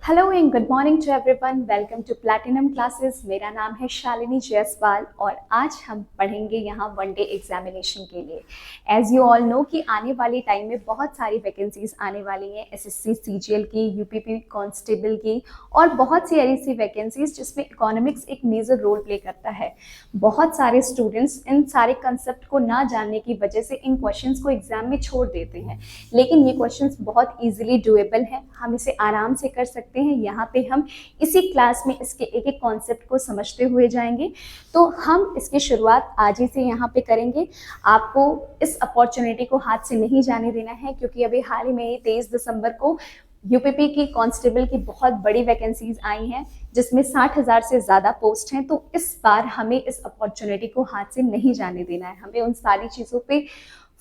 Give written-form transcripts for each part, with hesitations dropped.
Hello and good morning to everyone. Welcome to Platinum Classes. मेरा नाम है शालिनी जायसवाल और आज हम पढ़ेंगे यहाँ वनडे एग्जामिनेशन के लिए। एज यू ऑल नो कि आने वाले टाइम में बहुत सारी वैकेंसीज आने वाली हैं, एसएससी सीजीएल की, यूपीपी कांस्टेबल की और बहुत सी ऐसी वैकेंसीज जिसमें इकोनॉमिक्स एक मेजर रोल प्ले करता है। बहुत सारे स्टूडेंट्स इन सारे कंसेप्ट को ना जानने की वजह से इन क्वेश्चंस को एग्जाम में छोड़ देते हैं, लेकिन ये क्वेश्चंस बहुत ईजिली डुएबल है, हम इसे आराम से कर सकते हैं। यहाँ पे हम इसी क्लास में इसके एक एक कॉन्सेप्ट को समझते हुए जाएंगे। तो हम इसकी शुरुआत आज ही से यहाँ पे करेंगे। आपको इस अपॉर्चुनिटी को हाथ से नहीं जाने देना है, क्योंकि अभी हाल ही में 23 दिसंबर को यूपीपी की कांस्टेबल की बहुत बड़ी वैकेंसीज आई हैं, जिसमें 60,000 से ज़्यादा पोस्ट हैं। तो इस बार हमें इस अपॉर्चुनिटी को हाथ से नहीं जाने देना है, हमें उन सारी चीज़ों पे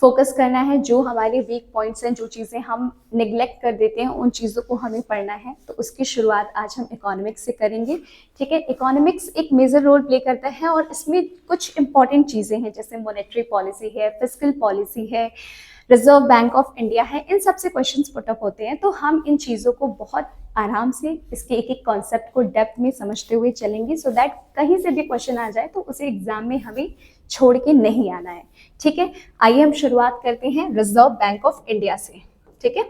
फोकस करना है जो हमारे वीक पॉइंट्स हैं, जो चीज़ें हम निगलेक्ट कर देते हैं, उन चीज़ों को हमें पढ़ना है। तो उसकी शुरुआत आज हम इकोनॉमिक्स से करेंगे। ठीक है, इकोनॉमिक्स एक मेजर रोल प्ले करता है और इसमें कुछ इंपॉर्टेंट चीज़ें हैं, जैसे मॉनेटरी पॉलिसी है, फिस्कल पॉलिसी है, रिजर्व बैंक ऑफ इंडिया है, इन सब से क्वेश्चंस पुट अप होते हैं। तो हम इन चीज़ों को बहुत आराम से इसके एक एक कॉन्सेप्ट को डेप्थ में समझते हुए चलेंगे, सो दैट कहीं से भी क्वेश्चन आ जाए तो उसे एग्जाम में हमें छोड़ के नहीं आना है। ठीक है, आइए हम शुरुआत करते हैं रिजर्व बैंक ऑफ इंडिया से। ठीक है,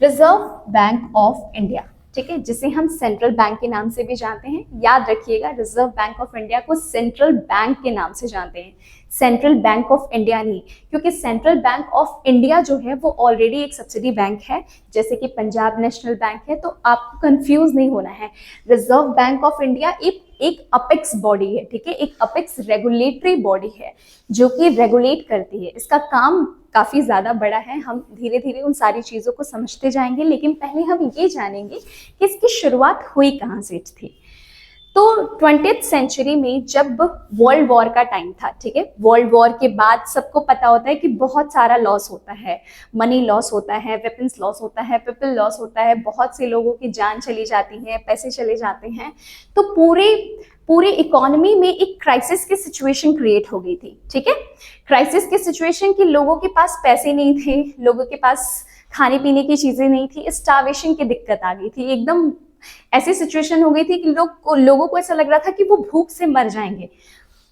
रिजर्व बैंक ऑफ इंडिया, ठीक है, जिसे हम सेंट्रल बैंक के नाम से भी जानते हैं। याद रखिएगा, रिजर्व बैंक ऑफ इंडिया को सेंट्रल बैंक के नाम से जानते हैं, सेंट्रल बैंक ऑफ इंडिया नहीं, क्योंकि सेंट्रल बैंक ऑफ इंडिया जो है वो ऑलरेडी एक सब्सिडी बैंक है, जैसे कि पंजाब नेशनल बैंक है। तो आपको कंफ्यूज नहीं होना है। रिजर्व बैंक ऑफ इंडिया एक अपेक्स बॉडी है, ठीक है, एक अपेक्स रेगुलेटरी बॉडी है जो कि रेगुलेट करती है। इसका काम काफ़ी ज़्यादा बड़ा है, हम धीरे धीरे उन सारी चीज़ों को समझते जाएंगे, लेकिन पहले हम ये जानेंगे कि इसकी शुरुआत हुई कहाँ से थी। तो 20th सेंचुरी में जब वर्ल्ड वॉर का टाइम था, ठीक है, वर्ल्ड वॉर के बाद सबको पता होता है कि बहुत सारा लॉस होता है, मनी लॉस होता है, वेपन्स लॉस होता है, पीपल लॉस होता है, बहुत से लोगों की जान चली जाती है, पैसे चले जाते हैं। तो पूरे इकोनॉमी में एक क्राइसिस की सिचुएशन क्रिएट हो गई थी। ठीक है, क्राइसिस की सिचुएशन की लोगों के पास पैसे नहीं थे, लोगों के पास खाने पीने की चीजें नहीं थी, स्टार्वेशन की दिक्कत आ गई थी। एकदम ऐसी सिचुएशन हो गई थी कि लोगों को ऐसा लग रहा था कि वो भूख से मर जाएंगे।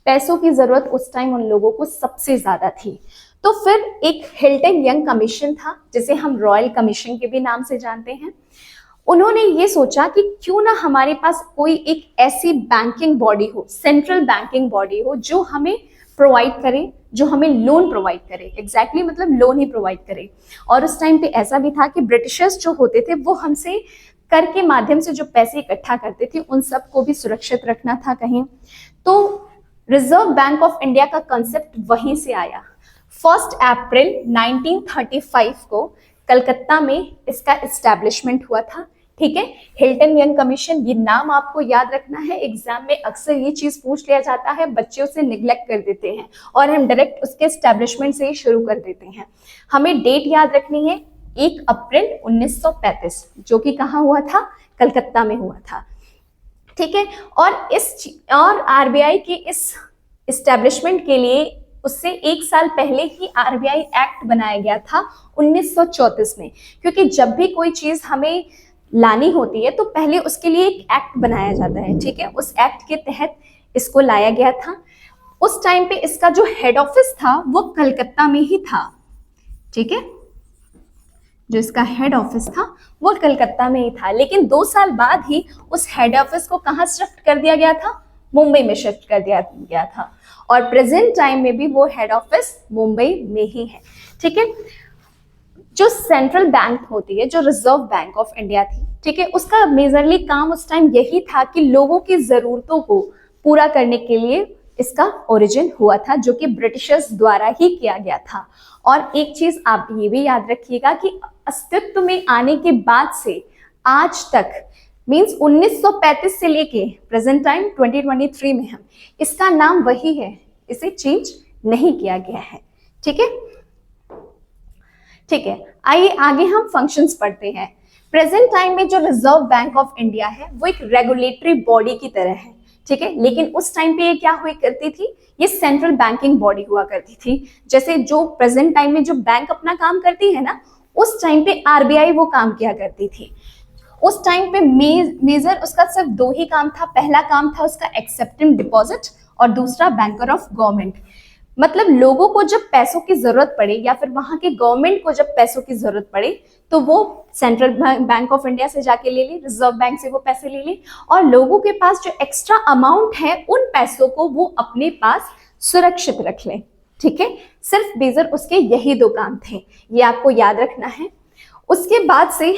पैसों की जरूरत उस टाइम उन लोगों को सबसे ज्यादा थी। तो फिर एक हिल्टन यंग कमीशन था, जिसे हम रॉयल कमीशन के भी नाम से जानते हैं। उन्होंने ये सोचा कि क्यों ना हमारे पास कोई एक ऐसी बैंकिंग बॉडी हो, सेंट्रल बैंकिंग बॉडी हो, जो हमें प्रोवाइड करे, जो हमें लोन प्रोवाइड करे। एग्जैक्टली मतलब लोन ही प्रोवाइड करे। और उस टाइम पे ऐसा भी था कि ब्रिटिशर्स जो होते थे वो हमसे कर के माध्यम से जो पैसे इकट्ठा करते थे, उन सबको भी सुरक्षित रखना था कहीं। तो रिजर्व बैंक ऑफ इंडिया का कंसेप्ट वहीं से आया। 1 अप्रैल 1935 को कलकत्ता में इसका एस्टैब्लिशमेंट हुआ था। ठीक है, हिल्टन यंग कमीशन, ये नाम आपको याद रखना है। एग्जाम में अक्सर ये चीज पूछ लिया जाता है, बच्चे उसे निग्लेक्ट कर देते हैं और हम डायरेक्ट उसके एस्टैब्लिशमेंट से ही शुरू कर देते हैं। हमें डेट याद रखनी है, 1 अप्रैल 1935, जो कि कहाँ हुआ था, कलकत्ता में हुआ था। ठीक है, और आरबीआई के इस एस्टैब्लिशमेंट के लिए उससे 1 साल पहले ही आरबीआई एक्ट बनाया गया था 1934 में, क्योंकि जब भी कोई चीज हमें लानी होती है तो पहले उसके लिए एक एक्ट बनाया जाता है। ठीक है, उस एक्ट के तहत इसको लाया गया था। उस टाइम पे इसका जो हेड ऑफिस था वो कलकत्ता में ही था। ठीक है, जो इसका हेड ऑफिस था वो कलकत्ता में ही था, लेकिन 2 साल बाद ही उस हेड ऑफिस को कहाँ शिफ्ट कर दिया गया था, मुंबई में शिफ्ट कर दिया गया था। और प्रेजेंट टाइम में भी वो हेड ऑफिस मुंबई में ही है। ठीक है, जो सेंट्रल बैंक होती है, जो रिजर्व बैंक ऑफ इंडिया थी, ठीक है, उसका मेजरली काम उस टाइम यही था कि लोगों की जरूरतों को पूरा करने के लिए इसका ओरिजिन हुआ था, जो कि ब्रिटिशर्स द्वारा ही किया गया था। और एक चीज आप ये भी याद रखिएगा कि अस्तित्व में आने के बाद से आज तक, मींस 1935 से लेके प्रेजेंट टाइम 2023 में हम, इसका नाम वही है, इसे चेंज नहीं किया गया है। ठीक है, ठीक है, आइए आगे हम फंक्शंस पढ़ते हैं। प्रेजेंट टाइम में जो रिजर्व बैंक ऑफ इंडिया है वो एक रेगुलेटरी बॉडी की तरह है। ठीक है, लेकिन उस टाइम पे ये क्या हुई करती थी, ये सेंट्रल बैंकिंग बॉडी हुआ करती थी। जैसे जो प्रेजेंट टाइम में जो बैंक अपना काम करती है ना, उस टाइम पे आरबीआई वो काम किया करती थी। उस टाइम पे मेजर उसका सिर्फ दो ही काम था। पहला काम था उसका एक्सेप्टिंग डिपॉजिट और दूसरा बैंकर ऑफ गवर्नमेंट। मतलब लोगों को जब पैसों की जरूरत पड़े या फिर वहां के गवर्नमेंट को जब पैसों की जरूरत पड़े तो वो सेंट्रल बैंक ऑफ इंडिया से जाके ले ली, रिजर्व बैंक से वो पैसे ले ली, और लोगों के पास जो एक्स्ट्रा अमाउंट है उन पैसों को वो अपने पास सुरक्षित रख लें। ठीक है, सिर्फ बेजर उसके यही दो काम थे, ये आपको याद रखना है। उसके बाद से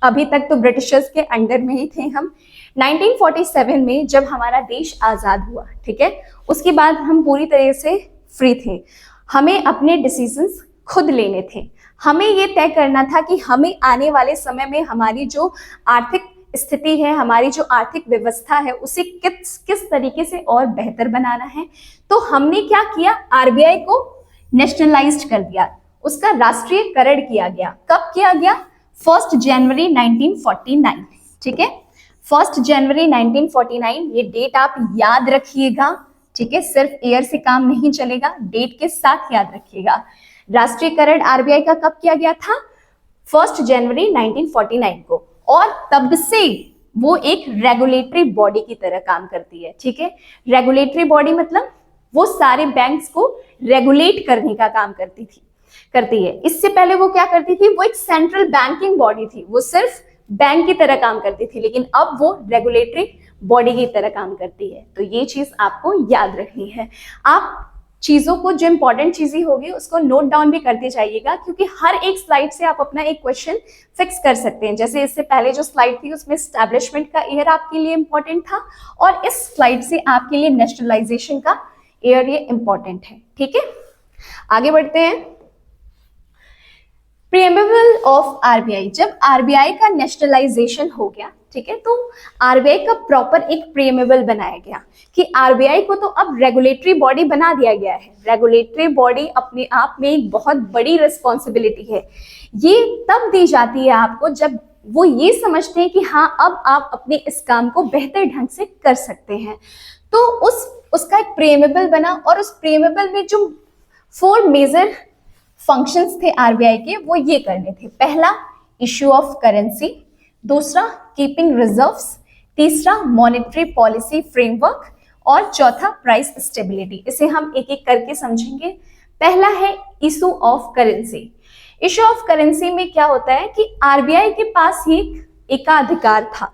अभी तक तो ब्रिटिशर्स के अंडर में ही थे हम। 1947 में जब हमारा देश आजाद हुआ, ठीक है, उसके बाद हम पूरी तरह से फ्री थे। हमें अपने डिसीजंस खुद लेने थे। हमें ये तय करना था कि हमें आने वाले समय में हमारी जो आर्थिक स्थिति है, हमारी जो आर्थिक व्यवस्था है, उसे किस तरीके से और बेहतर बनाना है। तो हमने क्या किया, आरबीआई को नेशनलाइज्ड कर दिया, उसका राष्ट्रीयकरण किया गया। कब किया गया? 1 जनवरी 1949। ठीक है, 1 जनवरी 1949, ये डेट आप याद रखिएगा। ठीक है, सिर्फ ईयर से काम नहीं चलेगा, डेट के साथ याद रखिएगा। राष्ट्रीयकरण आरबीआई का कब किया गया था? 1 जनवरी 1949 को। और तब से वो एक रेगुलेटरी बॉडी की तरह काम करती है। ठीक है, रेगुलेटरी बॉडी मतलब वो सारे बैंक्स को रेगुलेट करने का काम करती है। इससे पहले वो क्या करती थी, वो एक सेंट्रल बैंकिंग बॉडी थी, वो सिर्फ बैंक की तरह काम करती थी, लेकिन अब वो रेगुलेटरी बॉडी की तरह काम करती है। तो ये चीज आपको याद रखनी है। आप चीजों को, जो इंपॉर्टेंट चीजें होगी उसको नोट डाउन भी करते जाइएगा, क्योंकि हर एक स्लाइड से आप अपना एक क्वेश्चन फिक्स कर सकते हैं। जैसे इससे पहले जो स्लाइड थी उसमें एस्टैब्लिशमेंट का ईयर आपके लिए इंपॉर्टेंट था, और इस स्लाइड से आपके लिए नेशनलाइजेशन का ईयर ये इंपॉर्टेंट है। ठीक है, आगे बढ़ते हैं। प्रीएम्बल ऑफ आरबीआई, जब आरबीआई का नेशनलाइजेशन हो गया, ठीक है, तो आरबीआई का प्रॉपर एक प्रीएम्बल बनाया गया कि आरबीआई को तो अब रेगुलेटरी बॉडी बना दिया गया है। रेगुलेटरी बॉडी अपने आप में एक बहुत बड़ी रिस्पॉन्सिबिलिटी है। ये तब दी जाती है आपको जब वो ये समझते हैं कि हाँ, अब आप अपने इस काम को बेहतर ढंग से कर सकते हैं। तो उसका एक प्रीएम्बल बना, और उस प्रीएम्बल में जो 4 मेजर फंक्शंस थे आरबीआई के, वो ये करने थे। पहला, इश्यू ऑफ करेंसी, दूसरा कीपिंग रिजर्व्स, तीसरा मॉनेटरी पॉलिसी फ्रेमवर्क, और चौथा प्राइस स्टेबिलिटी। इसे हम एक एक करके समझेंगे। पहला है issue of currency. Issue of currency में क्या होता है कि आरबीआई के पास ही एकाधिकार था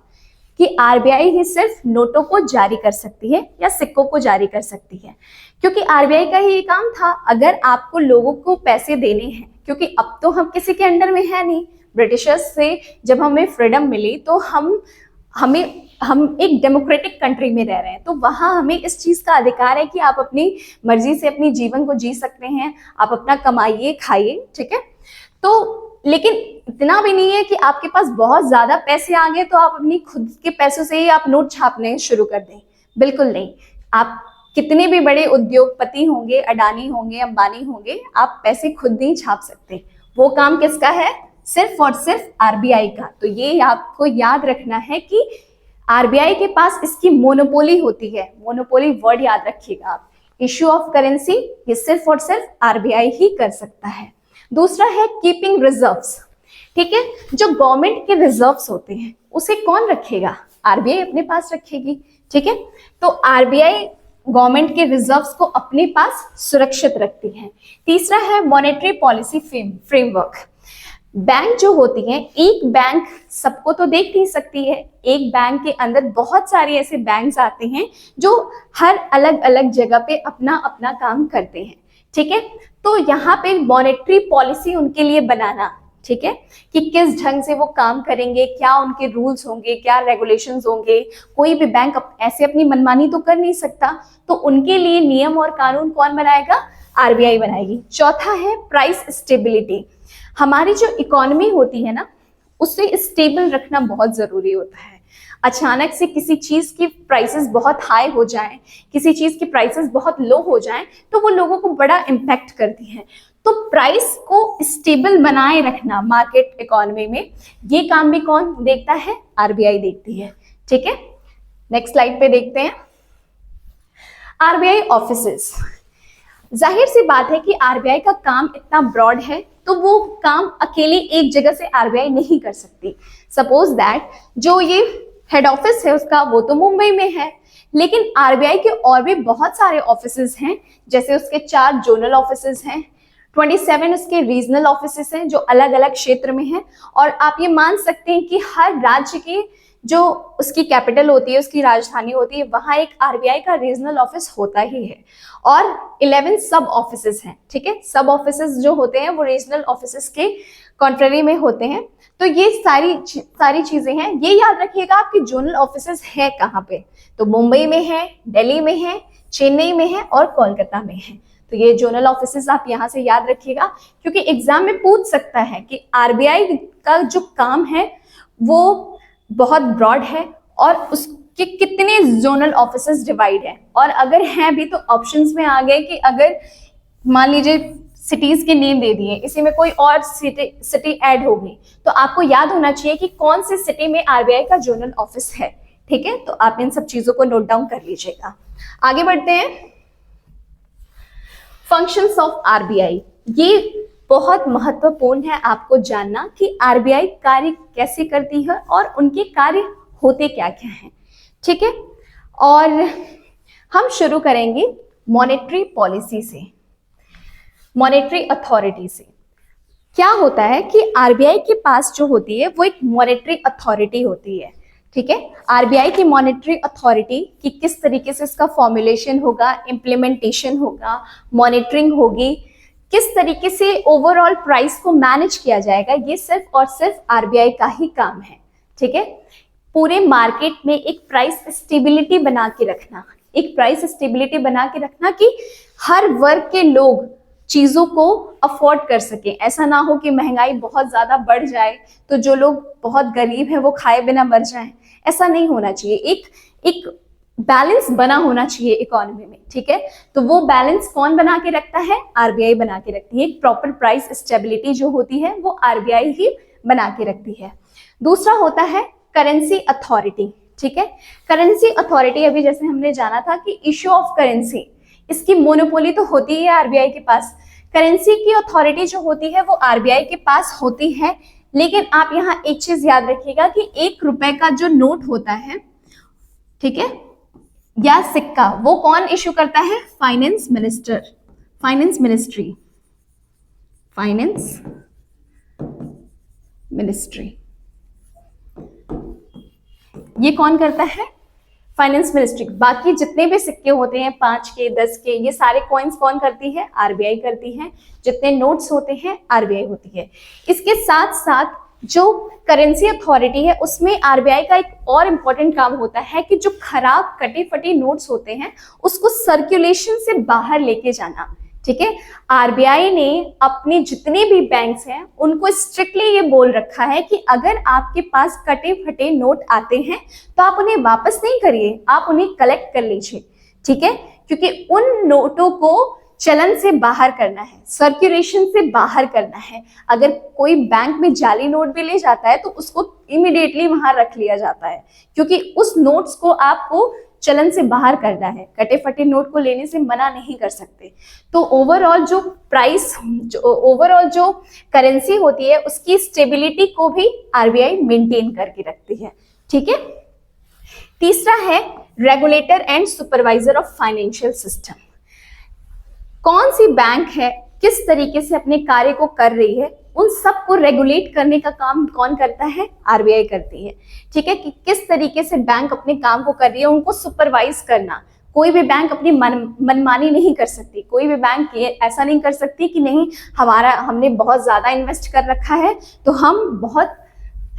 कि आरबीआई ही सिर्फ नोटों को जारी कर सकती है या सिक्कों को जारी कर सकती है, क्योंकि आरबीआई का ही ये काम था। अगर आपको लोगों को पैसे देने हैं, क्योंकि अब तो हम किसी के अंडर में है नहीं, ब्रिटिशर्स से जब हमें फ्रीडम मिली तो हम एक डेमोक्रेटिक कंट्री में रह रहे हैं, तो वहां हमें इस चीज का अधिकार है कि आप अपनी मर्जी से अपनी जीवन को जी सकते हैं, आप अपना कमाइए खाइए। ठीक है, तो लेकिन इतना भी नहीं है कि आपके पास बहुत ज्यादा पैसे आ गए तो आप अपनी खुद के पैसों से ही आप नोट छापने शुरू कर दें। बिल्कुल नहीं। आप कितने भी बड़े उद्योगपति होंगे, अडानी होंगे, अंबानी होंगे, आप पैसे खुद नहीं छाप सकते। वो काम किसका है? सिर्फ और सिर्फ आरबीआई का। तो ये आपको याद रखना है कि आरबीआई के पास इसकी मोनोपोली होती है। मोनोपोली वर्ड याद रखिएगा आप। इश्यू ऑफ करेंसी ये सिर्फ और सिर्फ आरबीआई ही कर सकता है। दूसरा है कीपिंग रिजर्व्स। ठीक है, जो गवर्नमेंट के रिजर्व्स होते हैं उसे कौन रखेगा? आरबीआई अपने पास रखेगी। ठीक है, तो आरबीआई गवर्नमेंट के रिजर्व्स को अपने पास सुरक्षित रखती है। तीसरा है मॉनेटरी पॉलिसी फ्रेमवर्क। बैंक जो होती हैं, एक बैंक सबको तो देख नहीं सकती है। एक बैंक के अंदर बहुत सारे ऐसे बैंक्स आते हैं जो हर अलग अलग जगह पे अपना अपना काम करते हैं। ठीक है, तो यहाँ पे मॉनेटरी पॉलिसी उनके लिए बनाना, ठीक है, कि किस ढंग से वो काम करेंगे, क्या उनके रूल्स होंगे, क्या रेगुलेशंस होंगे। कोई भी बैंक ऐसे अपनी मनमानी तो कर नहीं सकता, तो उनके लिए नियम और कानून कौन बनाएगा? आरबीआई बनाएगी। चौथा है प्राइस स्टेबिलिटी। हमारी जो इकोनॉमी होती है ना, उसे स्टेबल रखना बहुत जरूरी होता है। अचानक से किसी चीज की प्राइसेस बहुत हाई हो जाएं, किसी चीज की प्राइसेस बहुत लो हो जाएं, तो वो लोगों को बड़ा इम्पैक्ट करती हैं। तो प्राइस को स्टेबल बनाए रखना मार्केट इकोनॉमी में, ये काम भी कौन देखता है? आरबीआई देखती है। ठीक है, नेक्स्ट स्लाइड पे देखते हैं। RBI offices. जाहिर सी बात है कि आरबीआई का काम इतना ब्रॉड है तो वो काम अकेले एक जगह से आरबीआई नहीं कर सकती। सपोज दैट जो ये हेड ऑफिस है उसका वो तो मुंबई में है, लेकिन आरबीआई के और भी बहुत सारे ऑफिसेज हैं, जैसे उसके 4 जोनल ऑफिसेज हैं, 27 उसके रीजनल ऑफिसेस हैं जो अलग अलग क्षेत्र में हैं। और आप ये मान सकते हैं कि हर राज्य के जो उसकी कैपिटल होती है, उसकी राजधानी होती है, वहां एक आरबीआई का रीजनल ऑफिस होता ही है। और 11 सब ऑफिसेस हैं, ठीक है। सब ऑफिसेस जो होते हैं वो रीजनल ऑफिसेस के कॉन्ट्ररी में होते हैं। तो ये सारी चीजें हैं। ये याद रखिएगा आपके जोनल ऑफिसेस है कहाँ पे, तो मुंबई में है, दिल्ली में है, चेन्नई में है और कोलकाता में है। तो ये जोनल ऑफिसेस आप यहाँ से याद रखिएगा, क्योंकि एग्जाम में पूछ सकता है कि आरबीआई का जो काम है वो बहुत ब्रॉड है और उसके कितने जोनल ऑफिसेस डिवाइड है। और अगर हैं भी तो ऑप्शंस में आ गए कि अगर मान लीजिए सिटीज के नेम दे दिए, इसी में कोई और सिटी ऐड हो गई, तो आपको याद होना चाहिए कि कौन सी सिटी में आरबीआई का जोनल ऑफिस है, ठीक है। तो आप इन सब चीजों को नोट डाउन कर लीजिएगा। आगे बढ़ते हैं। फंक्शंस ऑफ आरबीआई, ये बहुत महत्वपूर्ण है आपको जानना कि आरबीआई कार्य कैसे करती है और उनके कार्य होते क्या क्या हैं, ठीक है। और हम शुरू करेंगे मॉनेटरी पॉलिसी से, मॉनेटरी अथॉरिटी से। क्या होता है कि आरबीआई के पास जो होती है वो एक मॉनेटरी अथॉरिटी होती है, ठीक है। आरबीआई की मॉनेटरी अथॉरिटी की किस तरीके से इसका फॉर्मुलेशन होगा, इम्प्लीमेंटेशन होगा, मॉनिटरिंग होगी, किस तरीके से ओवरऑल प्राइस को मैनेज किया जाएगा, ये सिर्फ और सिर्फ आरबीआई का ही काम है, ठीक है। पूरे मार्केट में एक प्राइस स्टेबिलिटी बना के रखना, एक प्राइस स्टेबिलिटी बना के रखना कि हर वर्ग के लोग चीजों को अफोर्ड कर सके। ऐसा ना हो कि महंगाई बहुत ज्यादा बढ़ जाए तो जो लोग बहुत गरीब हैं वो खाए बिना मर जाएं, ऐसा नहीं होना चाहिए। एक बैलेंस बना होना चाहिए इकोनॉमी में, ठीक है। तो वो बैलेंस कौन बना के रखता है? आरबीआई बना के रखती है। एक प्रॉपर प्राइस स्टेबिलिटी जो होती है वो आरबीआई ही बना के रखती है। दूसरा होता है करेंसी अथॉरिटी, ठीक है। करेंसी अथॉरिटी अभी जैसे हमने जाना था कि इश्यू ऑफ करेंसी, इसकी मोनोपोली तो होती है आरबीआई के पास। करेंसी की अथॉरिटी जो होती है वो आरबीआई के पास होती है, लेकिन आप यहाँ एक चीज याद रखिएगा कि 1 रुपए का जो नोट होता है, ठीक है, या सिक्का, वो कौन इश्यू करता है? Finance minister, finance ministry, finance ministry, ये कौन करता है? Finance ministry. बाकी जितने भी सिक्के होते हैं 5 के 10 के, ये सारे कॉइन्स कौन करती है? आरबीआई करती है। जितने नोट्स होते हैं आरबीआई होती है। इसके साथ साथ जो करेंसी अथॉरिटी है उसमें आरबीआई का एक और इम्पोर्टेंट काम होता है कि जो खराब कटे फटे नोट्स होते हैं उसको सर्कुलेशन से बाहर लेके जाना, ठीक है। आरबीआई ने अपने जितने भी बैंक्स हैं उनको स्ट्रिक्टली ये बोल रखा है कि अगर आपके पास कटे फटे नोट आते हैं तो आप उन्हें वापस नहीं करिए, आप उन्हें कलेक्ट कर लीजिए, ठीक है। क्योंकि उन नोटों को चलन से बाहर करना है, सर्कुलेशन से बाहर करना है। अगर कोई बैंक में जाली नोट भी ले जाता है तो उसको इमीडिएटली वहां रख लिया जाता है, क्योंकि उस नोट्स को आपको चलन से बाहर करना है। कटे फटे नोट को लेने से मना नहीं कर सकते। तो ओवरऑल जो प्राइस, ओवरऑल जो करेंसी होती है उसकी स्टेबिलिटी को भी आरबीआई मेंटेन करके रखती है, ठीक है। तीसरा है regulator and supervisor of financial system. कौन सी बैंक है, किस तरीके से अपने कार्य को कर रही है, उन सबको रेगुलेट करने का काम कौन करता है? आरबीआई करती है, ठीक है। कि किस तरीके से बैंक अपने काम को कर रही है उनको सुपरवाइज करना। कोई भी बैंक अपनी मनमानी नहीं कर सकती। कोई भी बैंक ये ऐसा नहीं कर सकती कि नहीं हमने बहुत ज्यादा इन्वेस्ट कर रखा है तो हम बहुत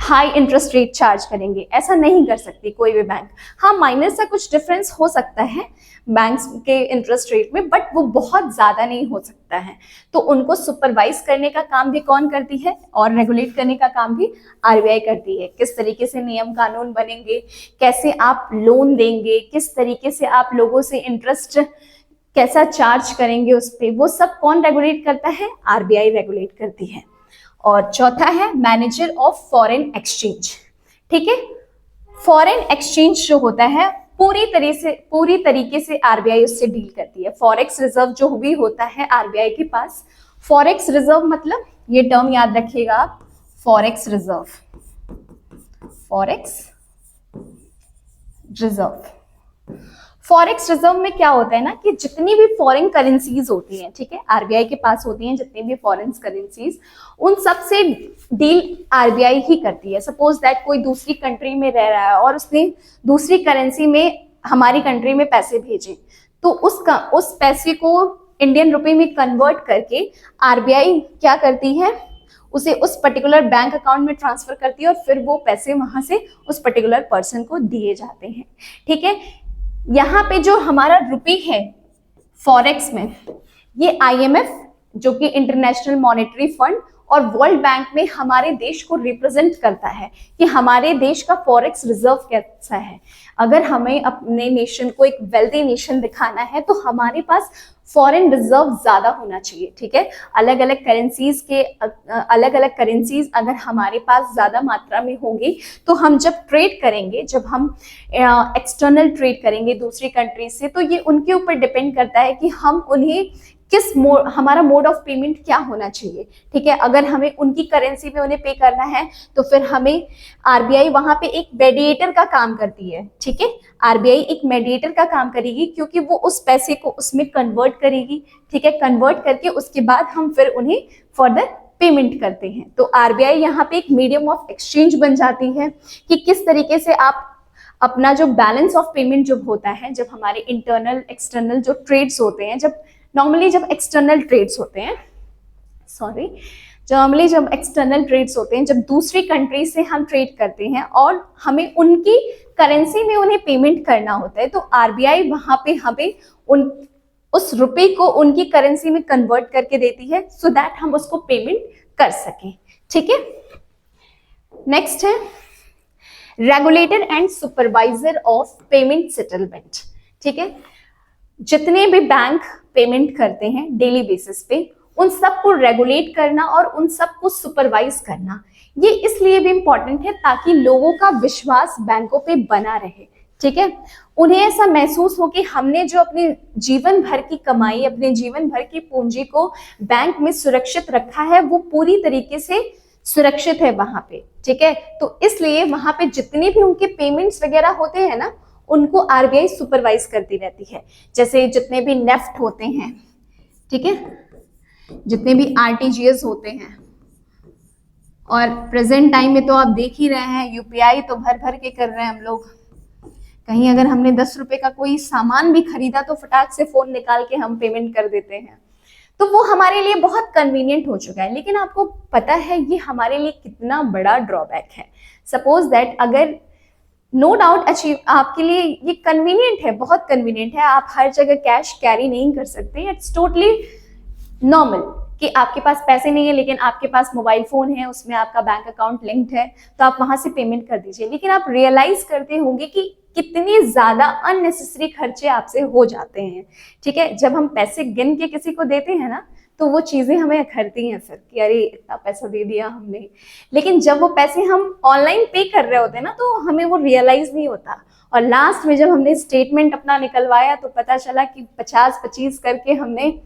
हाई इंटरेस्ट रेट चार्ज करेंगे, ऐसा नहीं कर सकती कोई भी बैंक। हाँ, माइनर सा कुछ डिफरेंस हो सकता है बैंक्स के इंटरेस्ट रेट में, बट वो बहुत ज्यादा नहीं हो सकता है। तो उनको सुपरवाइज करने का काम भी कौन करती है और रेगुलेट करने का काम भी आरबीआई करती है। किस तरीके से नियम कानून बनेंगे, कैसे आप लोन देंगे, किस तरीके से आप लोगों से इंटरेस्ट कैसा चार्ज करेंगे उस पर, वो सब कौन रेगुलेट करता है? आरबीआई रेगुलेट करती है। और चौथा है मैनेजर ऑफ फॉरेन एक्सचेंज, ठीक है। फॉरेन एक्सचेंज जो होता है पूरी तरीके से आरबीआई उससे डील करती है। फॉरेक्स रिजर्व जो भी होता है आरबीआई के पास, फॉरेक्स रिजर्व मतलब ये टर्म याद रखिएगा आप, forex reserve, forex reserve. Forex reserve में क्या होता है ना कि जितनी भी फॉरेन करेंसीज होती हैं, ठीक है, आरबीआई के पास होती हैं जितनी भी फॉरेन करेंसीज, उन सब से डील आरबीआई ही करती है। सपोज दैट कोई दूसरी कंट्री में रह रहा है और उसने दूसरी करेंसी में हमारी कंट्री में पैसे भेजे, तो उस पैसे को इंडियन रुपए में कन्वर्ट करके आरबीआई क्या करती है, उसे उस पर्टिकुलर बैंक अकाउंट में ट्रांसफर करती है और फिर वो पैसे वहां से उस पर्टिकुलर पर्सन को दिए जाते हैं। ठीक है, यहाँ पे जो हमारा रुपी है फॉरेक्स में, ये आईएमएफ जो कि इंटरनेशनल मॉनेटरी फंड और वर्ल्ड बैंक में हमारे देश को रिप्रेजेंट करता है कि हमारे देश का फॉरेक्स रिजर्व कैसा है। अगर हमें अपने नेशन को एक वेल्दी नेशन दिखाना है तो हमारे पास फॉरेन रिजर्व ज्यादा होना चाहिए। ठीक है, अलग अलग करेंसीज अगर हमारे पास ज्यादा मात्रा में होंगी तो हम जब ट्रेड करेंगे, जब हम एक्सटर्नल ट्रेड करेंगे दूसरी कंट्री से, तो ये उनके ऊपर डिपेंड करता है कि हम उन्हें हमारा मोड ऑफ पेमेंट क्या होना चाहिए। ठीक है, अगर हमें उनकी करेंसी में उन्हें पे करना है तो फिर हमें आरबीआई वहां पे एक मेडिएटर का काम करती है। ठीक है, आरबीआई एक मेडिएटर का काम करेगी क्योंकि वो उस पैसे को उसमें कन्वर्ट करेगी। ठीक है, कन्वर्ट करके उसके बाद हम फिर उन्हें फर्दर पेमेंट करते हैं। तो आरबीआई यहाँ पे एक मीडियम ऑफ एक्सचेंज बन जाती है कि किस तरीके से आप अपना जो बैलेंस ऑफ पेमेंट जब होता है, जब हमारे इंटरनल एक्सटर्नल जो ट्रेड्स होते हैं, जब एक्सटर्नल ट्रेड्स होते हैं, जब दूसरी कंट्री से हम ट्रेड करते हैं और हमें उनकी करेंसी में उन्हें पेमेंट करना होता है, तो आरबीआई वहां पे हमें उस रुपए को उनकी करेंसी में कन्वर्ट करके देती है सो दैट हम उसको पेमेंट कर सकें। ठीक है, नेक्स्ट है regulator and supervisor of payment settlement. ठीक है, जितने भी बैंक पेमेंट करते हैं डेली बेसिस पे, उन सबको रेगुलेट करना और उन सबको सुपरवाइज करना, ये इसलिए भी इंपॉर्टेंट है ताकि लोगों का विश्वास बैंकों पे बना रहे। ठीक है, उन्हें ऐसा महसूस हो कि हमने जो अपने जीवन भर की कमाई, अपने जीवन भर की पूंजी को बैंक में सुरक्षित रखा है, वो पूरी तरीके से सुरक्षित है वहां पे। ठीक है, तो इसलिए वहां पे जितने भी उनके पेमेंट्स वगैरह होते हैं ना, उनको आरबीआई सुपरवाइज करती रहती है। जैसे जितने भी नेफ्ट होते हैं, ठीक है, जितने भी आरटीजीएस होते हैं, और प्रेजेंट टाइम में तो आप देख ही रहे हैं यूपीआई तो भर भर के कर रहे हैं हम लोग। कहीं अगर हमने 10 रुपए का कोई सामान भी खरीदा तो फटाक से फोन निकाल के हम पेमेंट कर देते हैं, तो वो हमारे लिए बहुत कन्वीनियंट हो चुका है। लेकिन आपको पता है ये हमारे लिए कितना बड़ा ड्रॉबैक है। सपोज दैट अगर नो डाउट आपके लिए ये कन्वीनियंट है, बहुत कन्वीनियंट है, आप हर जगह कैश कैरी नहीं कर सकते, इट्स टोटली नॉर्मल कि आपके पास पैसे नहीं है लेकिन आपके पास मोबाइल फोन है, उसमें आपका बैंक अकाउंट लिंक्ड है, तो आप वहां से पेमेंट कर दीजिए। लेकिन आप रियलाइज करते होंगे कि कितने ज्यादा अननेसेसरी खर्चे आपसे हो जाते हैं। ठीक है, जब हम पैसे गिन के किसी को देते हैं ना, तो वो चीजें हमें अखरती हैं फिर कि अरे इतना पैसा दे दिया हमने। लेकिन जब वो पैसे हम ऑनलाइन पे कर रहे होते हैं ना, तो हमें वो रियलाइज नहीं होता। और लास्ट में जब हमने स्टेटमेंट अपना निकलवाया तो पता चला कि 50-25 करके हमने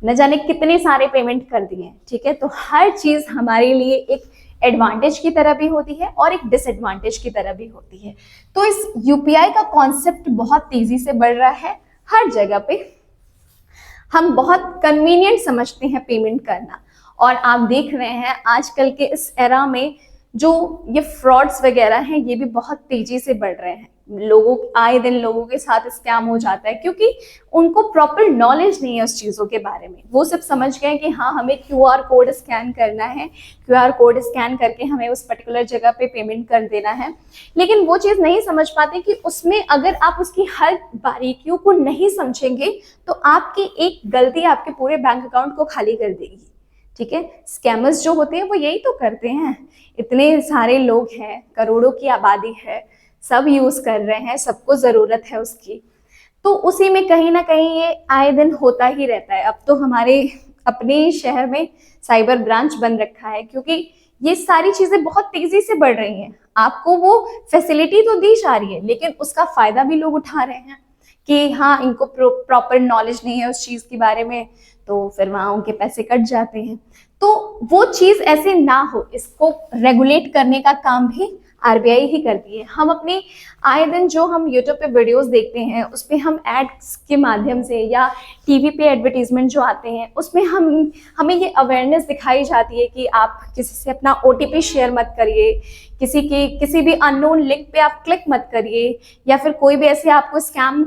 न जाने कितने सारे पेमेंट कर दिए। ठीक है, तो हर चीज हमारे लिए एक एडवांटेज की तरह भी होती है और एक डिसएडवांटेज की तरह भी होती है। तो इस यूपीआई का कॉन्सेप्ट बहुत तेजी से बढ़ रहा है हर जगह पे। हम बहुत कन्वीनियंट समझते हैं पेमेंट करना, और आप देख रहे हैं आजकल के इस एरा में जो ये फ्रॉड्स वगैरह हैं ये भी बहुत तेजी से बढ़ रहे हैं। आए दिन लोगों के साथ स्कैम हो जाता है क्योंकि उनको प्रॉपर नॉलेज नहीं है उस चीज़ों के बारे में। वो सिर्फ समझ गए कि हाँ हमें क्यूआर कोड स्कैन करना है, क्यूआर कोड स्कैन करके हमें उस पर्टिकुलर जगह पे पेमेंट कर देना है। लेकिन वो चीज़ नहीं समझ पाते कि उसमें अगर आप उसकी हर बारीकियों को नहीं समझेंगे तो आपकी एक गलती आपके पूरे बैंक अकाउंट को खाली कर देगी। ठीक है, स्कैमर्स जो होते हैं वो यही तो करते हैं। इतने सारे लोग हैं, करोड़ों की आबादी है, सब यूज कर रहे हैं, सबको जरूरत है उसकी, तो उसी में कहीं ना कहीं ये आए दिन होता ही रहता है। अब तो हमारे अपने शहर में साइबर ब्रांच बन रखा है क्योंकि ये सारी चीजें बहुत तेजी से बढ़ रही हैं। आपको वो फैसिलिटी तो दी जा रही है लेकिन उसका फायदा भी लोग उठा रहे हैं कि हाँ इनको प्रॉपर नॉलेज नहीं है उस चीज़ के बारे में, तो फिर वहाँ उनके पैसे कट जाते हैं। तो वो चीज़ ऐसे ना हो, इसको रेगुलेट करने का काम भी आरबीआई ही करती है। हम अपने आए दिन जो हम यूट्यूब पे वीडियोस देखते हैं उस पर हम एड्स के माध्यम से या टीवी पे एडवर्टीजमेंट जो आते हैं उसमें हमें ये अवेयरनेस दिखाई जाती है कि आप किसी से अपना ओटीपी शेयर मत करिए, किसी भी अननोन लिंक पे आप क्लिक मत करिए, या फिर कोई भी ऐसे आपको स्कैम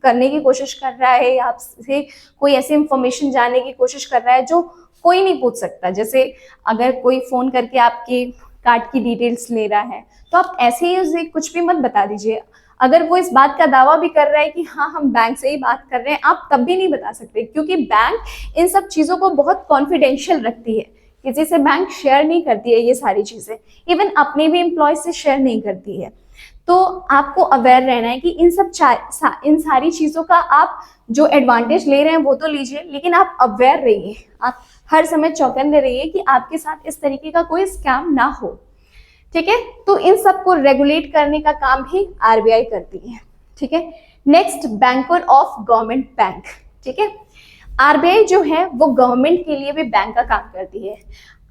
करने की कोशिश कर रहा है या आपसे कोई ऐसी इंफॉर्मेशन जानने की कोशिश कर रहा है जो कोई नहीं पूछ सकता। जैसे अगर कोई फोन करके आपके कार्ड की डिटेल्स ले रहा है तो आप ऐसे ही उसे कुछ भी मत बता दीजिए। अगर वो इस बात का दावा भी कर रहा है कि हाँ हम बैंक से ही बात कर रहे हैं, आप तब भी नहीं बता सकते, क्योंकि बैंक इन सब चीज़ों को बहुत कॉन्फिडेंशियल रखती है। किसी से बैंक शेयर नहीं करती है ये सारी चीज़ें, इवन अपने भी एम्प्लॉय से शेयर नहीं करती है। तो आपको अवेयर रहना है कि इन सारी चीज़ों का आप जो एडवांटेज ले रहे हैं वो तो लीजिए, लेकिन आप अवेयर रहिए, आप हर समय चौकन्ने रहिए कि आपके साथ इस तरीके का कोई स्कैम ना हो। ठीक है, तो इन सब को रेगुलेट करने का काम भी आरबीआई करती है। ठीक है, next, banker of government bank. ठीक है, आरबीआई जो है वो गवर्नमेंट के लिए भी बैंक का काम करती है।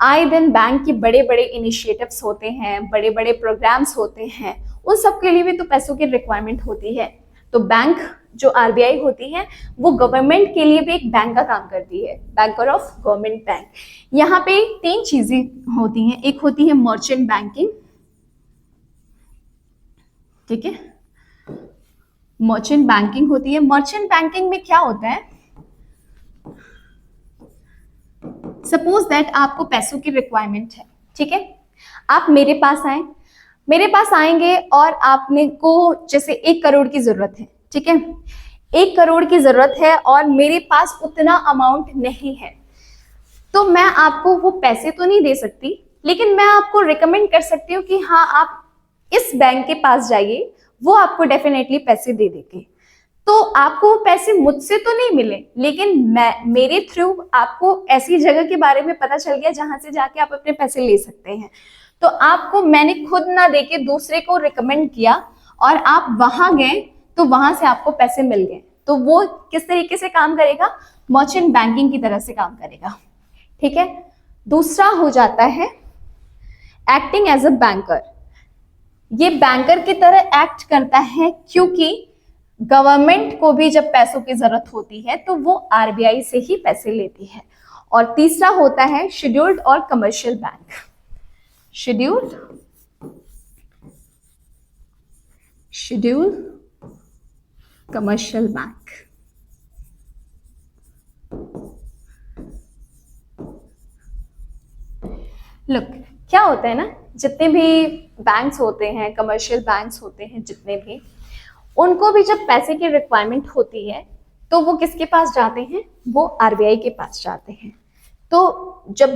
आए दिन बैंक के बड़े बड़े इनिशिएटिव्स होते हैं, बड़े बड़े प्रोग्राम्स होते हैं, उन सब के लिए भी तो पैसों की रिक्वायरमेंट होती है। तो बैंक जो आरबीआई होती है वो गवर्नमेंट के लिए भी एक बैंक का काम करती है, बैंकर ऑफ गवर्नमेंट बैंक। यहाँ पे 3 चीजें होती हैं। एक होती है मर्चेंट बैंकिंग, ठीक है, मर्चेंट बैंकिंग होती है। मर्चेंट बैंकिंग में क्या होता है, सपोज दैट आपको पैसों की रिक्वायरमेंट है, ठीक है, आप मेरे पास आएंगे और आपने को जैसे 1 करोड़ की जरूरत है, ठीक है, 1 करोड़ की जरूरत है और मेरे पास उतना अमाउंट नहीं है, तो मैं आपको वो पैसे तो नहीं दे सकती, लेकिन मैं आपको रिकमेंड कर सकती हूँ कि हाँ आप इस बैंक के पास जाइए, वो आपको डेफिनेटली पैसे दे देंगे। तो आपको वो पैसे मुझसे तो नहीं मिले, लेकिन मेरे थ्रू आपको ऐसी जगह के बारे में पता चल गया जहां से जाके आप अपने पैसे ले सकते हैं। तो आपको मैंने खुद ना देके दूसरे को रिकमेंड किया और आप वहां गए तो वहां से आपको पैसे मिल गए। तो वो किस तरीके से काम करेगा, मर्चेंट बैंकिंग की तरह से काम करेगा। ठीक है, दूसरा हो जाता है एक्टिंग एज अ बैंकर। ये बैंकर की तरह एक्ट करता है क्योंकि गवर्नमेंट को भी जब पैसों की जरूरत होती है तो वो आरबीआई से ही पैसे लेती है। और तीसरा होता है शेड्यूल्ड और commercial bank. Scheduled commercial bank. Look, क्या होता है ना, जितने भी बैंक्स होते हैं, कमर्शियल बैंक्स होते हैं जितने भी, उनको भी जब पैसे की रिक्वायरमेंट होती है तो वो किसके पास जाते हैं, वो आरबीआई के पास जाते हैं। तो जब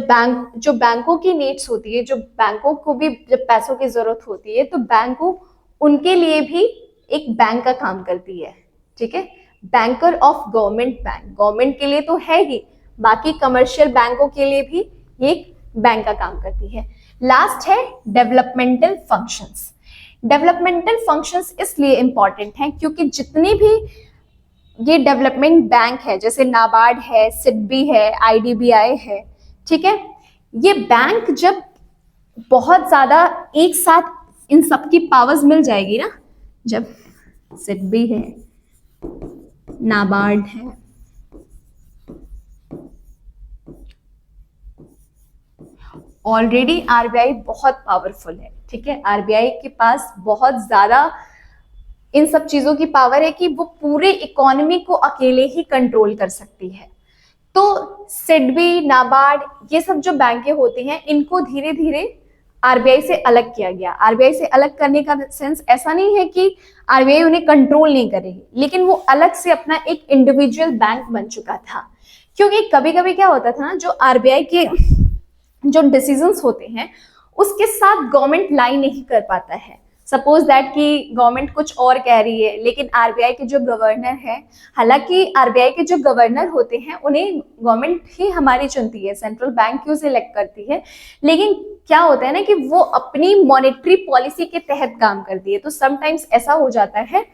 बैंकों की नीड्स होती है, जो बैंकों को भी जब पैसों की जरूरत होती है, तो बैंकों उनके लिए भी एक बैंक का काम करती है। ठीक है, banker of government bank, government के लिए तो है ही, बाकी कमर्शियल बैंकों के लिए भी एक बैंक का काम करती है। लास्ट है डेवलपमेंटल फंक्शंस। डेवलपमेंटल फंक्शंस इसलिए इंपॉर्टेंट हैं क्योंकि जितनी भी ये डेवलपमेंट बैंक है, जैसे नाबार्ड है, सिडबी है, आईडीबीआई है, ठीक है, ये बैंक जब बहुत ज्यादा एक साथ इन सबकी पावर्स मिल जाएगी ना, जब सिडबी है, नाबार्ड है, ऑलरेडी आरबीआई बहुत पावरफुल है। ठीक है, आरबीआई के पास बहुत ज्यादा इन सब चीजों की पावर है कि वो पूरे इकोनॉमी को अकेले ही कंट्रोल कर सकती है। तो सिडबी, नाबार्ड, ये सब जो बैंकें होती हैं, इनको धीरे धीरे आरबीआई से अलग किया गया। आरबीआई से अलग करने का सेंस ऐसा नहीं है कि आरबीआई उन्हें कंट्रोल नहीं करेगी, लेकिन वो अलग से अपना एक इंडिविजुअल बैंक बन चुका था। क्योंकि कभी कभी क्या होता था ना, जो आरबीआई के जो डिसीजंस होते हैं उसके साथ गवर्नमेंट लाई नहीं कर पाता है। सपोज दैट कि गवर्नमेंट कुछ और कह रही है, लेकिन आरबीआई के जो गवर्नर है, हालांकि आरबीआई के जो गवर्नर होते हैं उन्हें गवर्नमेंट ही हमारी चुनती है, सेंट्रल बैंक क्यों सिलेक्ट करती है, लेकिन क्या होता है ना कि वो अपनी मॉनेटरी पॉलिसी के तहत काम करती है। तो समटाइम्स ऐसा हो जाता है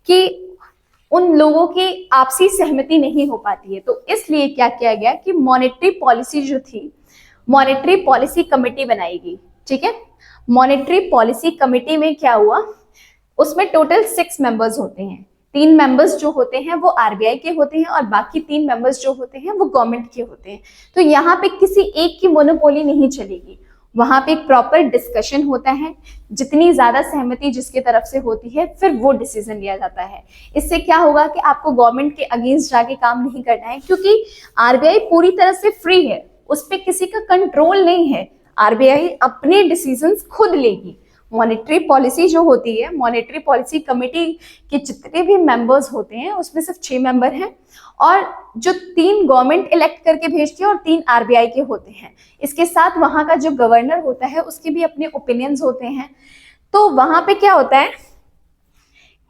कि उन लोगों की आपसी सहमति नहीं हो पाती है। तो इसलिए क्या किया गया कि मॉनेटरी पॉलिसी जो थी, मॉनेटरी पॉलिसी कमेटी बनाई गई। ठीक है, मॉनेटरी पॉलिसी कमेटी में क्या हुआ, उसमें टोटल 6 मेंबर्स होते हैं। 3 मेंबर्स जो होते हैं वो आरबीआई के होते हैं और बाकी 3 मेंबर्स जो होते हैं वो गवर्नमेंट के होते हैं। तो यहाँ पे किसी एक की मोनोपोली नहीं चलेगी, वहां पे एक प्रॉपर डिस्कशन होता है, जितनी ज्यादा सहमति जिसके तरफ से होती है फिर वो डिसीजन लिया जाता है। इससे क्या होगा कि आपको गवर्नमेंट के अगेंस्ट जाके काम नहीं करना है, क्योंकि आरबीआई पूरी तरह से फ्री है, उस पर किसी का कंट्रोल नहीं है। आरबीआई अपने डिसीजंस खुद लेगी। मॉनेटरी पॉलिसी जो होती है, मॉनेटरी पॉलिसी कमेटी के जितने भी मेंबर्स होते हैं उसमें सिर्फ 6 मेंबर हैं, और जो 3 गवर्नमेंट इलेक्ट करके भेजती है और 3 आरबीआई के होते हैं। इसके साथ वहां का जो गवर्नर होता है उसके भी अपने ओपिनियंस होते हैं। तो वहां पे क्या होता है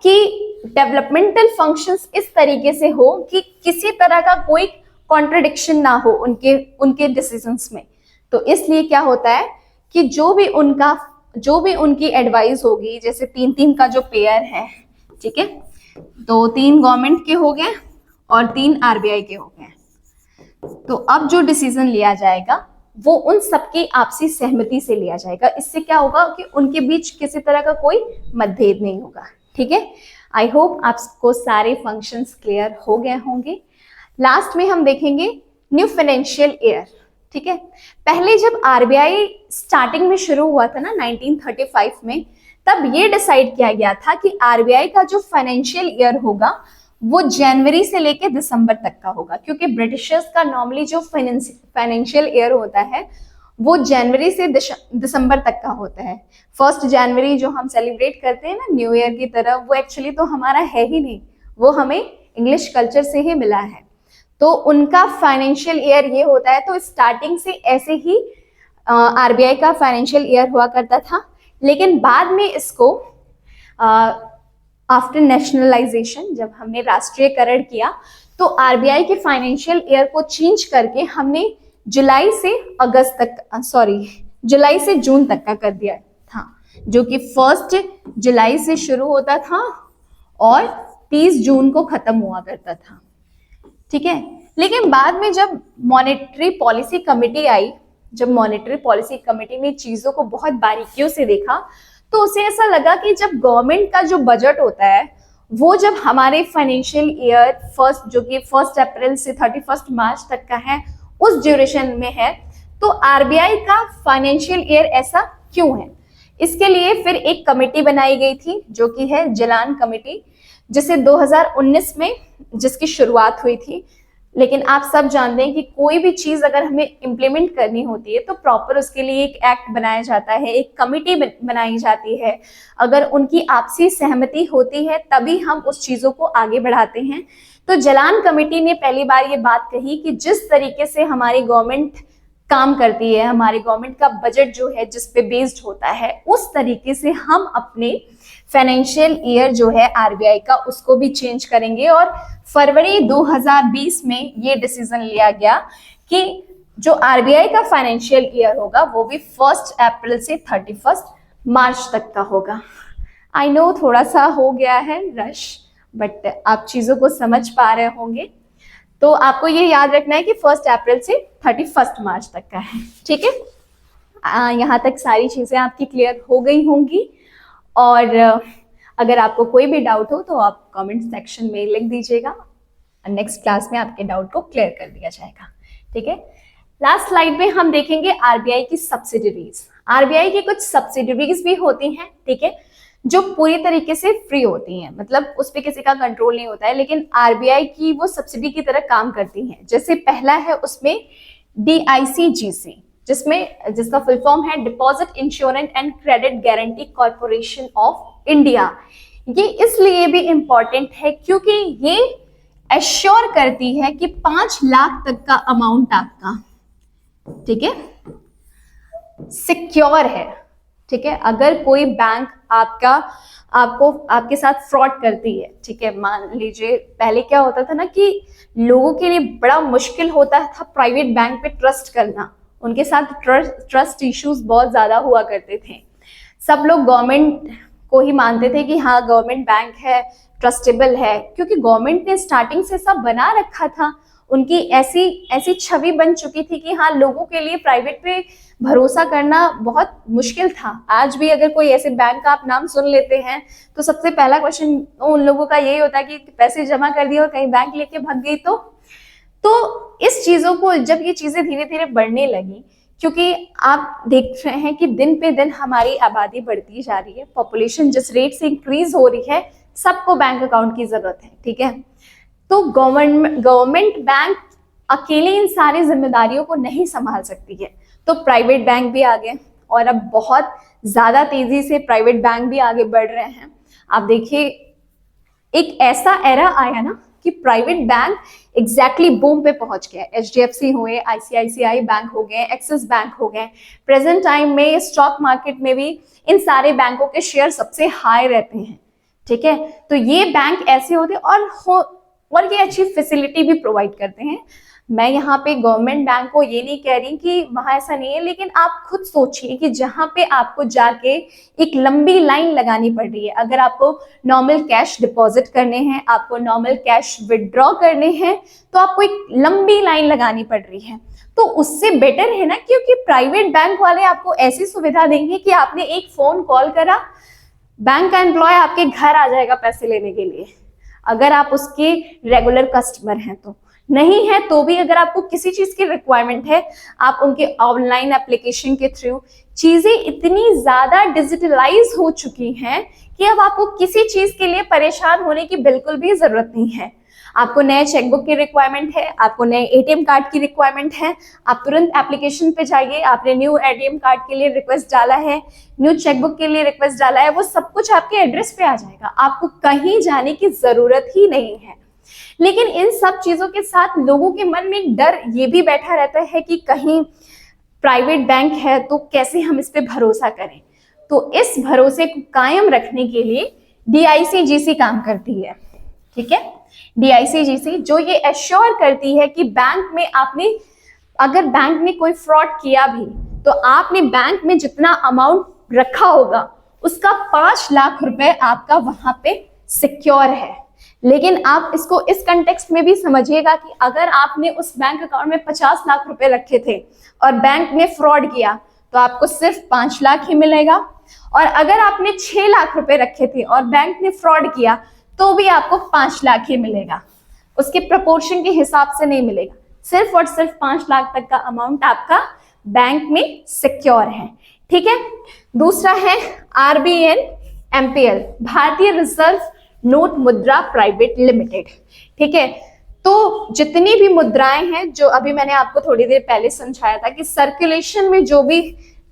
कि डेवलपमेंटल फंक्शंस इस तरीके से हो कि किसी तरह का कोई कॉन्ट्रडिक्शन ना हो उनके डिसीजंस में। तो इसलिए क्या होता है कि जो भी उनकी एडवाइस होगी, जैसे 3-3 का जो पेयर है, ठीक है, तो 3 गवर्नमेंट के हो गए और 3 आरबीआई के हो गए। तो अब जो डिसीजन लिया जाएगा वो उन सबकी आपसी सहमति से लिया जाएगा। इससे क्या होगा कि उनके बीच किसी तरह का कोई मतभेद नहीं होगा। ठीक है, आई होप आपको सारे फंक्शंस क्लियर हो गए होंगे। लास्ट में हम देखेंगे न्यू फाइनेंशियल ईयर। ठीक है, पहले जब आरबीआई स्टार्टिंग में शुरू हुआ था ना 1935 में, तब ये डिसाइड किया गया था कि आरबीआई का जो फाइनेंशियल ईयर होगा वो जनवरी से लेके दिसंबर तक का होगा, क्योंकि ब्रिटिशर्स का नॉर्मली जो फाइनेंशियल ईयर होता है वो जनवरी से दिसंबर तक का होता है। 1 जनवरी जो हम सेलिब्रेट करते हैं ना न्यू ईयर की तरह, वो एक्चुअली तो हमारा है ही नहीं, वो हमें इंग्लिश कल्चर से ही मिला है। तो उनका फाइनेंशियल ईयर ये होता है। तो स्टार्टिंग से ऐसे ही आरबीआई का फाइनेंशियल ईयर हुआ करता था, लेकिन बाद में इसको आफ्टर नेशनलाइजेशन, जब हमने राष्ट्रीयकरण किया, तो आरबीआई के फाइनेंशियल ईयर को चेंज करके हमने जुलाई से जून तक का कर दिया था, जो कि 1 जुलाई से शुरू होता था और 30 जून को खत्म हुआ करता था। ठीक है, लेकिन बाद में जब मॉनेटरी पॉलिसी कमेटी आई, जब मॉनेटरी पॉलिसी कमेटी ने चीजों को बहुत बारीकियों से देखा, तो उसे ऐसा लगा कि जब गवर्नमेंट का जो बजट होता है वो जब हमारे फाइनेंशियल ईयर जो कि 1 अप्रैल से 31 मार्च तक का है, उस ड्यूरेशन में है, तो आरबीआई का फाइनेंशियल ईयर ऐसा क्यों है। इसके लिए फिर एक कमेटी बनाई गई थी जो कि है जिलान कमेटी, जिसे 2019 में जिसकी शुरुआत हुई थी। लेकिन आप सब जानते हैं कि कोई भी चीज अगर हमें इम्प्लीमेंट करनी होती है तो प्रॉपर उसके लिए एक एक्ट बनाया जाता है, एक कमिटी बनाई जाती है। अगर उनकी आपसी सहमति होती है तभी हम उस चीजों को आगे बढ़ाते हैं। तो जलान कमेटी ने पहली बार ये बात कही कि जिस तरीके से हमारी गवर्नमेंट काम करती है, हमारी गवर्नमेंट का बजट जो है जिस पे बेस्ड होता है, उस तरीके से हम अपने फाइनेंशियल ईयर जो है आरबीआई का उसको भी चेंज करेंगे। और फरवरी 2020 में ये डिसीजन लिया गया कि जो आरबीआई का फाइनेंशियल ईयर होगा वो भी 1 अप्रैल से 31 मार्च तक का होगा। आई नो थोड़ा सा हो गया है रश, बट आप चीजों को समझ पा रहे होंगे। तो आपको ये याद रखना है कि 1 अप्रैल से 31 मार्च तक का है। ठीक है, यहाँ तक सारी चीजें आपकी क्लियर हो गई होंगी। और अगर आपको कोई भी डाउट हो तो आप कमेंट सेक्शन में लिख दीजिएगा, नेक्स्ट क्लास में आपके डाउट को क्लियर कर दिया जाएगा। ठीक है, लास्ट स्लाइड में हम देखेंगे आरबीआई की सब्सिडरीज। आरबीआई की कुछ सब्सिडरीज भी होती हैं, ठीक है, जो पूरी तरीके से फ्री होती हैं, मतलब उस पर किसी का कंट्रोल नहीं होता है, लेकिन आरबीआई की वो सब्सिडी की तरह काम करती हैं। जैसे पहला है उसमें DICGC, जिसका फुल फॉर्म है deposit insurance and credit guarantee corporation of India. ये इसलिए भी इंपॉर्टेंट है क्योंकि ये एश्योर करती है कि 5 लाख तक का अमाउंट आपका, ठीक है, सिक्योर है। ठीक है, अगर कोई बैंक आपके साथ फ्रॉड करती है, ठीक है, मान लीजिए पहले क्या होता था ना कि लोगों के लिए बड़ा मुश्किल होता था प्राइवेट बैंक पे ट्रस्ट करना, उनके साथ ट्रस्ट इश्यूज बहुत ज्यादा हुआ करते थे। सब लोग गवर्नमेंट को ही मानते थे कि हाँ गवर्नमेंट बैंक है, ट्रस्टेबल है, क्योंकि गवर्नमेंट ने स्टार्टिंग से सब बना रखा था। उनकी ऐसी ऐसी छवि बन चुकी थी कि हाँ लोगों के लिए प्राइवेट पे भरोसा करना बहुत मुश्किल था। आज भी अगर कोई ऐसे बैंक का आप नाम सुन लेते हैं तो सबसे पहला क्वेश्चन उन लोगों का यही होता है कि पैसे जमा कर दिए और कहीं बैंक लेके भाग गई तो इस चीजों को जब ये चीजें धीरे धीरे बढ़ने लगी, क्योंकि आप देख रहे हैं कि दिन पे दिन हमारी आबादी बढ़ती जा रही है, पॉपुलेशन जिस रेट से इंक्रीज हो रही है, सबको बैंक अकाउंट की जरूरत है, ठीक है। तो गवर्नमेंट बैंक अकेले इन सारी जिम्मेदारियों को नहीं संभाल सकती है, तो प्राइवेट बैंक भी आ गए और अब बहुत ज्यादा तेजी से प्राइवेट बैंक भी आगे बढ़ रहे हैं। आप देखिए एक ऐसा एरा आया ना कि प्राइवेट बैंक एग्जैक्टली बूम पे पहुंच गया। HDFC हुए, ICICI बैंक हो गए, एक्सिस बैंक हो गए। प्रेजेंट टाइम में स्टॉक मार्केट में भी इन सारे बैंकों के शेयर सबसे हाई रहते हैं, ठीक है। तो ये बैंक ऐसे होते और ये अच्छी फैसिलिटी भी प्रोवाइड करते हैं। मैं यहाँ पे गवर्नमेंट बैंक को ये नहीं कह रही कि वहां ऐसा नहीं है, लेकिन आप खुद सोचिए कि जहां पे आपको जाके एक लंबी लाइन लगानी पड़ रही है, अगर आपको नॉर्मल कैश डिपॉजिट करने हैं, आपको नॉर्मल कैश विड्रॉ करने हैं, तो आपको एक लंबी लाइन लगानी पड़ रही है। तो उससे बेटर है ना, क्योंकि प्राइवेट बैंक वाले आपको ऐसी सुविधा देंगे कि आपने एक फोन कॉल करा, बैंक का एम्प्लॉय आपके घर आ जाएगा पैसे लेने के लिए, अगर आप उसके रेगुलर कस्टमर हैं तो। नहीं है तो भी अगर आपको किसी चीज की रिक्वायरमेंट है, आप उनके ऑनलाइन एप्लीकेशन के थ्रू, चीजें इतनी ज्यादा डिजिटलाइज हो चुकी हैं कि अब आपको किसी चीज के लिए परेशान होने की बिल्कुल भी जरूरत नहीं है। आपको नए चेकबुक की रिक्वायरमेंट है, आपको नए ATM कार्ड की रिक्वायरमेंट है, आप तुरंत एप्लीकेशन पे जाइए, आपने न्यू ATM कार्ड के लिए रिक्वेस्ट डाला है, न्यू चेकबुक के लिए रिक्वेस्ट डाला है, वो सब कुछ आपके एड्रेस पे आ जाएगा, आपको कहीं जाने की जरूरत ही नहीं है। लेकिन इन सब चीजों के साथ लोगों के मन में एक डर ये भी बैठा रहता है कि कहीं प्राइवेट बैंक है तो कैसे हम इस पे भरोसा करें। तो इस भरोसे को कायम रखने के लिए DICGC काम करती है, ठीक है। DICGC जो ये एश्योर करती है कि बैंक में आपने, अगर बैंक ने कोई फ्रॉड किया भी तो आपने बैंक में जितना अमाउंट रखा होगा उसका 5 लाख रुपए आपका वहां पे सिक्योर है। लेकिन आप इसको इस कंटेक्स्ट में भी समझिएगा कि अगर आपने उस बैंक अकाउंट में 50 लाख रुपए रखे थे और बैंक ने फ्रॉड किया तो आपको सिर्फ 5 लाख ही मिलेगा, और अगर आपने 6 लाख रुपए रखे थे और बैंक ने फ्रॉड किया तो भी आपको 5 लाख ही मिलेगा, उसके प्रपोर्शन के हिसाब से नहीं मिलेगा। सिर्फ और सिर्फ 5 लाख तक का अमाउंट आपका बैंक में सिक्योर है, ठीक है। दूसरा है RBN MPL, भारतीय रिजर्व नोट मुद्रा प्राइवेट लिमिटेड, ठीक है। तो जितनी भी मुद्राएं हैं, जो अभी मैंने आपको थोड़ी देर पहले समझाया था कि सर्कुलेशन में जो भी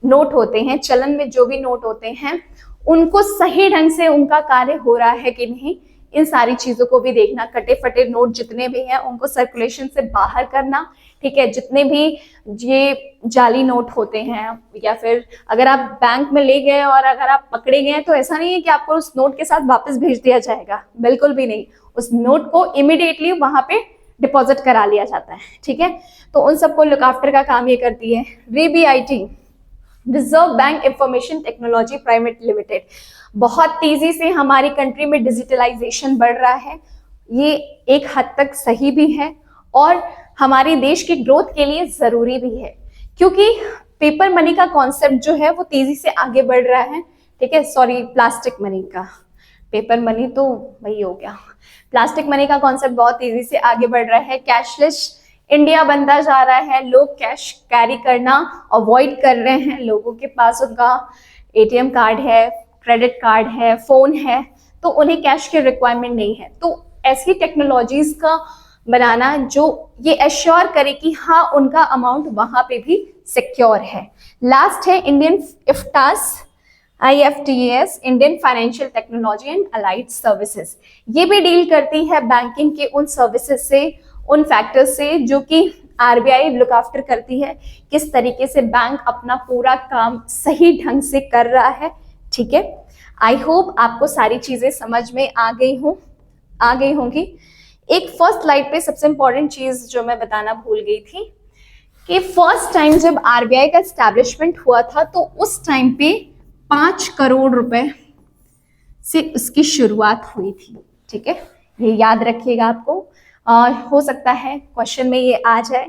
नोट होते हैं, चलन में जो भी नोट होते हैं, उनको सही ढंग से उनका कार्य हो रहा है कि नहीं, इन सारी चीजों को भी देखना। कटे फटे नोट जितने भी हैं उनको सर्कुलेशन से बाहर करना, ठीक है। जितने भी ये जाली नोट होते हैं, या फिर अगर आप बैंक में ले गए और अगर आप पकड़े गए तो ऐसा नहीं है कि आपको उस नोट के साथ वापस भेज दिया जाएगा, बिल्कुल भी नहीं। उस नोट को इमिडिएटली वहां पे डिपॉजिट करा लिया जाता है, ठीक है। तो उन सबको लुक आफ्टर का काम ये करती है RBIT, reserve bank information technology private limited. बहुत तेजी से हमारी कंट्री में डिजिटलाइजेशन बढ़ रहा है, ये एक हद तक सही भी है और हमारे देश की ग्रोथ के लिए जरूरी भी है, क्योंकि पेपर मनी का कॉन्सेप्ट जो है वो तेजी से आगे बढ़ रहा है, ठीक है। सॉरी, प्लास्टिक मनी का, पेपर मनी तो वही हो गया, प्लास्टिक मनी का कॉन्सेप्ट बहुत तेजी से आगे बढ़ रहा है। कैशलेस इंडिया बनता जा रहा है, लोग कैश कैरी करना अवॉइड कर रहे हैं, लोगों के पास उनका ATM कार्ड है, क्रेडिट कार्ड है, फोन है, तो उन्हें कैश की रिक्वायरमेंट नहीं है। तो ऐसी टेक्नोलॉजीज का बनाना जो ये एश्योर करे कि हाँ उनका अमाउंट वहां पे भी सिक्योर है। लास्ट है Indian IFTS, Indian financial technology and allied services. ये भी डील करती है बैंकिंग के उन सर्विसेज से, उन फैक्टर्स से जो कि RBI लुक आफ्टर करती है, किस तरीके से बैंक अपना पूरा काम सही ढंग से कर रहा है, ठीक है। आई होप आपको सारी चीजें समझ में आ गई होंगी। एक फर्स्ट स्लाइड पे सबसे इंपॉर्टेंट चीज जो मैं बताना भूल गई थी कि फर्स्ट टाइम जब RBI का एस्टैब्लिशमेंट हुआ था तो उस टाइम पे 5 करोड़ रुपए से उसकी शुरुआत हुई थी। ठीक है, ये याद रखिएगा आपको। हो सकता है क्वेश्चन में ये आ जाए।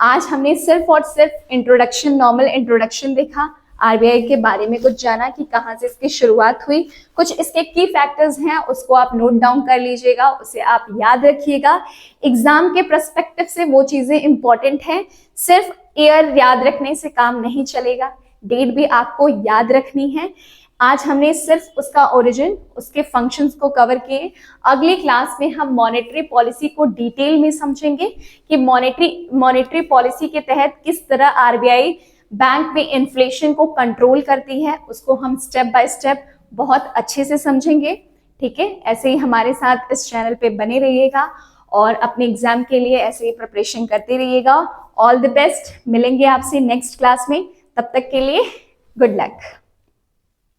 आज हमने सिर्फ और सिर्फ इंट्रोडक्शन, नॉर्मल इंट्रोडक्शन देखा, आरबीआई के बारे में कुछ जाना कि कहाँ से इसकी शुरुआत हुई, कुछ इसके की फैक्टर्स हैं उसको आप नोट डाउन कर लीजिएगा, उसे आप याद रखिएगा। एग्जाम के पर्सपेक्टिव से वो चीजें इंपॉर्टेंट हैं। सिर्फ ईयर याद रखने से काम नहीं चलेगा, डेट भी आपको याद रखनी है। आज हमने सिर्फ उसका ओरिजिन, उसके फंक्शंस को कवर किए। अगली क्लास में हम मॉनेटरी पॉलिसी को डिटेल में समझेंगे कि मॉनेटरी पॉलिसी के तहत किस तरह आरबीआई बैंक में इन्फ्लेशन को कंट्रोल करती है, उसको हम स्टेप बाय स्टेप बहुत अच्छे से समझेंगे। ठीक है, ऐसे ही हमारे साथ इस चैनल पे बने रहिएगा और अपने एग्जाम के लिए ऐसे ही प्रिपरेशन करते रहिएगा। ऑल द बेस्ट, मिलेंगे आपसे नेक्स्ट क्लास में, तब तक के लिए गुड लक।